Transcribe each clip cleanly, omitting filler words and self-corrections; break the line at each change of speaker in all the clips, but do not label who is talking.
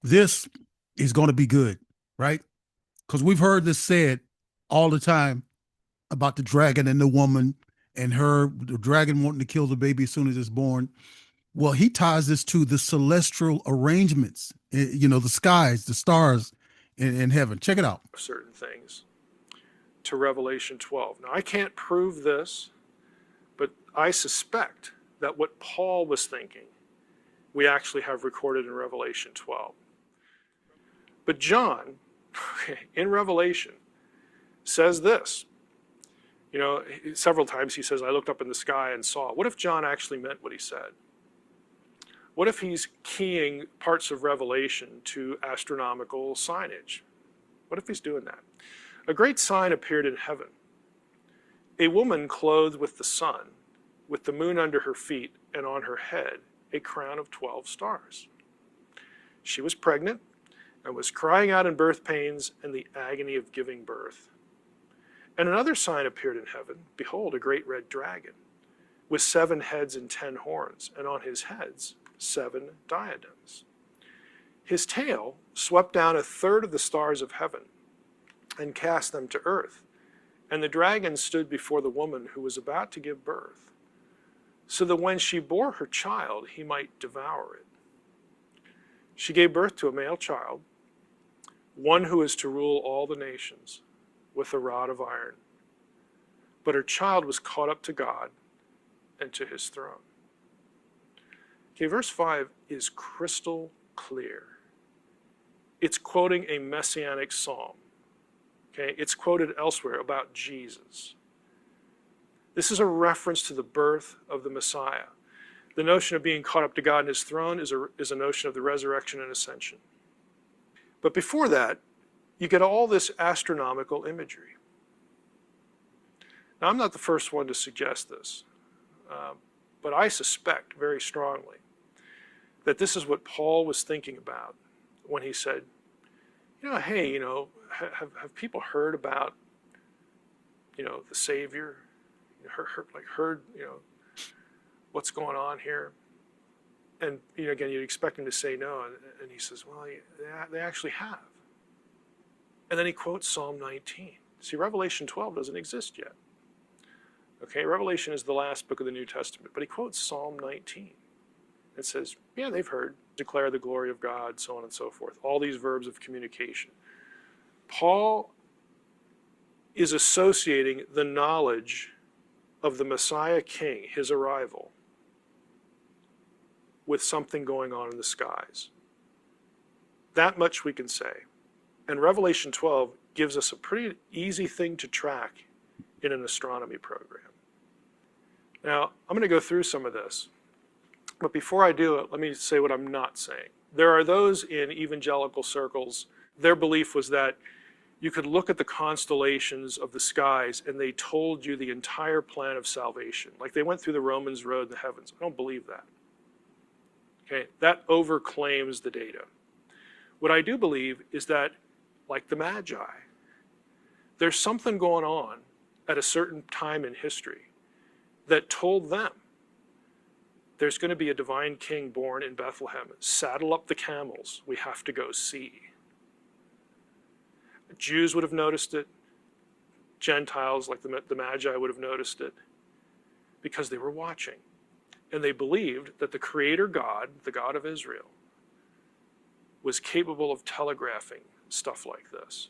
This is going to be good, right? Because we've heard this said all the time about the dragon and the woman and the dragon wanting to kill the baby as soon as it's born. Well, he ties this to the celestial arrangements, the skies, the stars in heaven. Check it out.
Certain things to Revelation 12. Now, I can't prove this, but I suspect that what Paul was thinking, we actually have recorded in Revelation 12. But John, in Revelation, says this. Several times he says, I looked up in the sky and saw. What if John actually meant what he said? What if he's keying parts of Revelation to astronomical signage? What if he's doing that? A great sign appeared in heaven. A woman clothed with the sun, with the moon under her feet, and on her head a crown of 12 stars. She was pregnant and was crying out in birth pains and the agony of giving birth. And another sign appeared in heaven. Behold, a great red dragon, with 7 heads and 10 horns, and on his heads 7 diadems. His tail swept down a third of the stars of heaven and cast them to earth. And the dragon stood before the woman who was about to give birth, so that when she bore her child, he might devour it. She gave birth to a male child, one who is to rule all the nations with a rod of iron. But her child was caught up to God and to his throne. Okay, verse 5 is crystal clear. It's quoting a messianic psalm. Okay, it's quoted elsewhere about Jesus. This is a reference to the birth of the Messiah. The notion of being caught up to God and his throne is a notion of the resurrection and ascension. But before that, you get all this astronomical imagery. Now, I'm not the first one to suggest this, but I suspect very strongly that this is what Paul was thinking about when he said, hey, have people heard about, the Savior? Heard, what's going on here? And, again, you'd expect him to say no. And he says, well, they actually have. And then he quotes Psalm 19. See, Revelation 12 doesn't exist yet. Okay, Revelation is the last book of the New Testament, but he quotes Psalm 19. It says, yeah, they've heard, declare the glory of God, so on and so forth. All these verbs of communication. Paul is associating the knowledge of the Messiah King, his arrival, with something going on in the skies. That much we can say. And Revelation 12 gives us a pretty easy thing to track in an astronomy program. Now, I'm going to go through some of this. But before I do it, let me say what I'm not saying. There are those in evangelical circles, their belief was that you could look at the constellations of the skies and they told you the entire plan of salvation. Like they went through the Romans road in the heavens. I don't believe that. Okay, that overclaims the data. What I do believe is that, like the Magi, there's something going on at a certain time in history that told them there's going to be a divine king born in Bethlehem. Saddle up the camels. We have to go see. Jews would have noticed it. Gentiles, like the Magi, would have noticed it because they were watching. And they believed that the Creator God, the God of Israel, was capable of telegraphing stuff like this.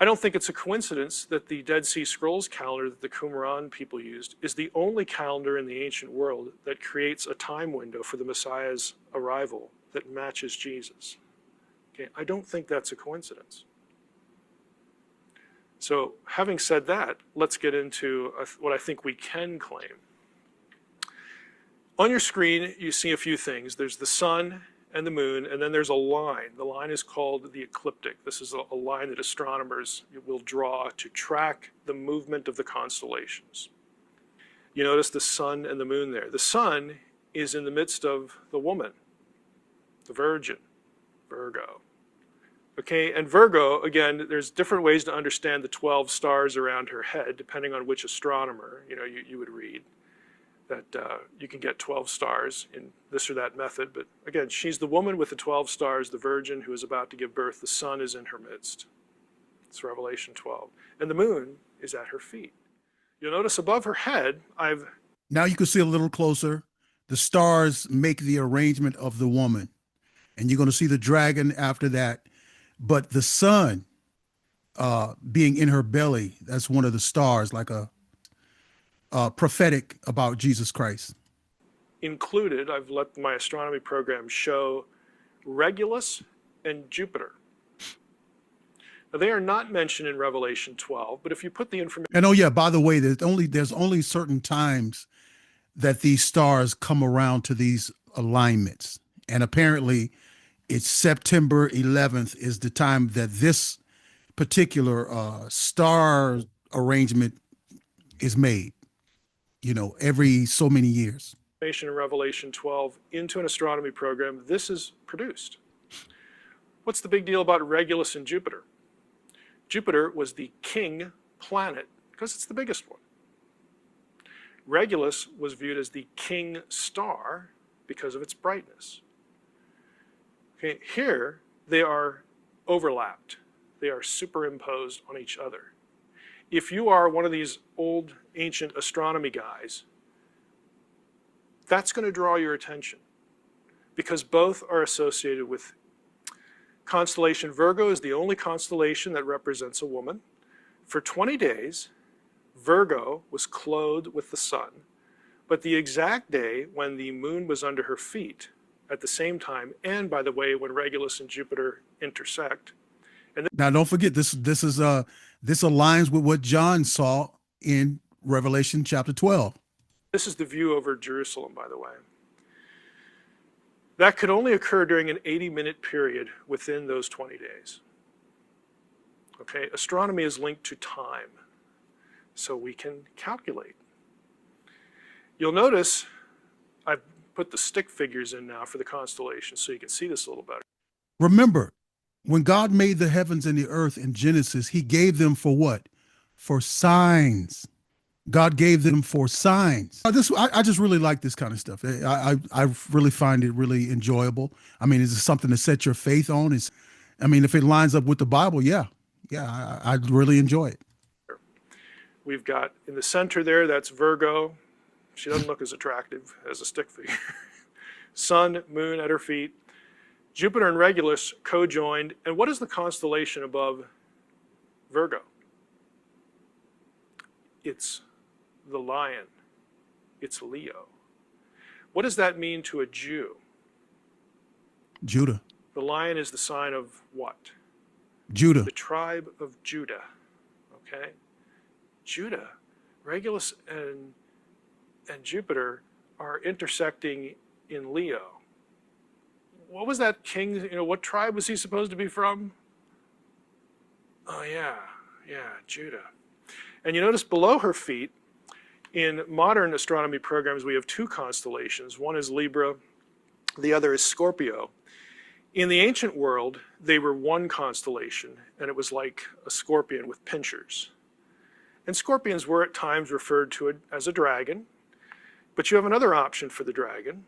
I don't think it's a coincidence that the Dead Sea Scrolls calendar that the Qumran people used is the only calendar in the ancient world that creates a time window for the Messiah's arrival that matches Jesus. Okay, I don't think that's a coincidence. So having said that, let's get into what I think we can claim. On your screen, you see a few things. There's the sun and the moon, and then there's a line. The line is called the ecliptic. This is a line that astronomers will draw to track the movement of the constellations. You notice the sun and the moon there. The sun is in the midst of the woman, the virgin, Virgo. Okay, and Virgo, again, there's different ways to understand the 12 stars around her head, depending on which astronomer you would read. that you can get 12 stars in this or that method. But again, she's the woman with the 12 stars, the virgin who is about to give birth. The sun is in her midst. It's Revelation 12. And the moon is at her feet. You'll notice above her head,
Now you can see a little closer. The stars make the arrangement of the woman. And you're going to see the dragon after that. But the sun being in her belly, that's one of the stars, like a prophetic about Jesus Christ.
included, I've let my astronomy program show Regulus and Jupiter. Now, they are not mentioned in Revelation 12, but if you put the information...
And oh yeah, by the way, there's only certain times that these stars come around to these alignments. And apparently it's September 11th is the time that this particular star arrangement is made, every so many years.
In Revelation 12 into an astronomy program, this is produced. What's the big deal about Regulus and Jupiter? Jupiter was the king planet because it's the biggest one. Regulus was viewed as the king star because of its brightness. Okay, here they are overlapped. They are superimposed on each other. If you are one of these old ancient astronomy guys, that's going to draw your attention because both are associated with constellation Virgo is the only constellation that represents a woman. For 20 days, Virgo was clothed with the sun, but the exact day when the moon was under her feet at the same time, and by the way, when Regulus and Jupiter intersect. And
now, don't forget this aligns with what John saw in Revelation chapter 12.
This is the view over Jerusalem, by the way. That could only occur during an 80-minute period within those 20 days. Okay, astronomy is linked to time, so we can calculate. You'll notice I've put the stick figures in now for the constellations so you can see this a little better.
Remember, when God made the heavens and the earth in Genesis, he gave them for what? For signs. God gave them for signs. I just really like this kind of stuff. I really find it really enjoyable. I mean, is it something to set your faith on? If it lines up with the Bible, yeah, I really enjoy it.
We've got in the center there, that's Virgo. She doesn't look as attractive as a stick figure. Sun, moon at her feet. Jupiter and Regulus co-joined. And what is the constellation above Virgo? It's the lion. It's Leo. What does that mean to a Jew?
Judah.
The lion is the sign of what?
Judah.
The tribe of Judah. Okay? Judah. Regulus and Jupiter are intersecting in Leo. What was that king, what tribe was he supposed to be from? Oh yeah, Judah. And you notice below her feet, in modern astronomy programs, we have two constellations. One is Libra, the other is Scorpio. In the ancient world, they were one constellation, and it was like a scorpion with pincers. And scorpions were at times referred to as a dragon, but you have another option for the dragon.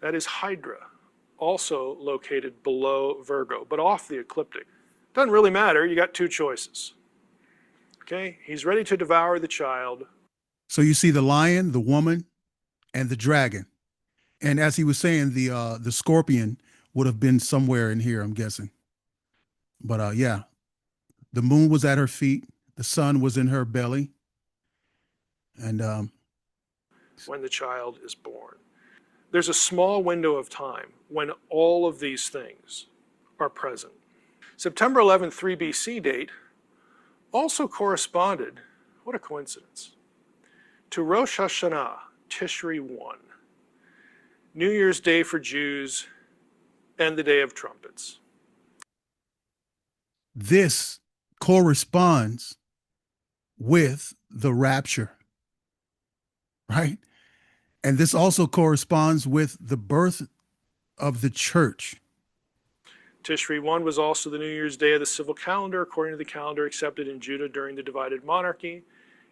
That is Hydra, also located below Virgo, but off the ecliptic. Doesn't really matter, you got two choices. Okay, he's ready to devour the child.
So you see the lion, the woman, and the dragon. And as he was saying, the scorpion would have been somewhere in here, I'm guessing. But yeah, the moon was at her feet. The sun was in her belly. And
when the child is born. There's a small window of time when all of these things are present. September 11, 3 BC date also corresponded, what a coincidence, to Rosh Hashanah, Tishri 1, New Year's Day for Jews, and the Day of Trumpets.
This corresponds with the rapture, right? And this also corresponds with the birth of the church.
Tishri 1 was also the New Year's Day of the civil calendar, according to the calendar accepted in Judah during the divided monarchy.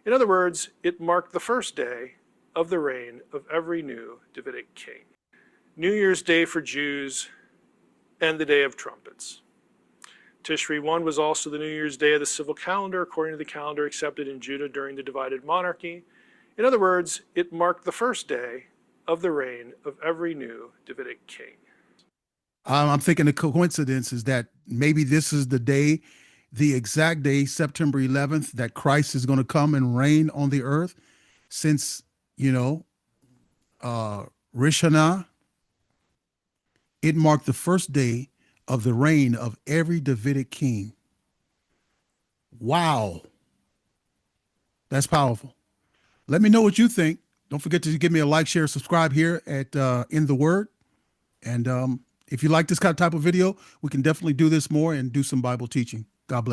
In other words, it marked the first day of the reign of every new Davidic king. New Year's Day for Jews and the Day of Trumpets. Tishri 1 was also the New Year's Day of the civil calendar, according to the calendar accepted in Judah during the divided monarchy. In other words, it marked the first day of the reign of every new Davidic king.
I'm thinking the coincidence is that maybe this is the day, the exact day, September 11th, that Christ is going to come and reign on the earth. Since, Rishonah, it marked the first day of the reign of every Davidic king. Wow. That's powerful. Let me know what you think. Don't forget to give me a like, share, subscribe here at In the Word. And if you like this kind of type of video, we can definitely do this more and do some Bible teaching. God bless.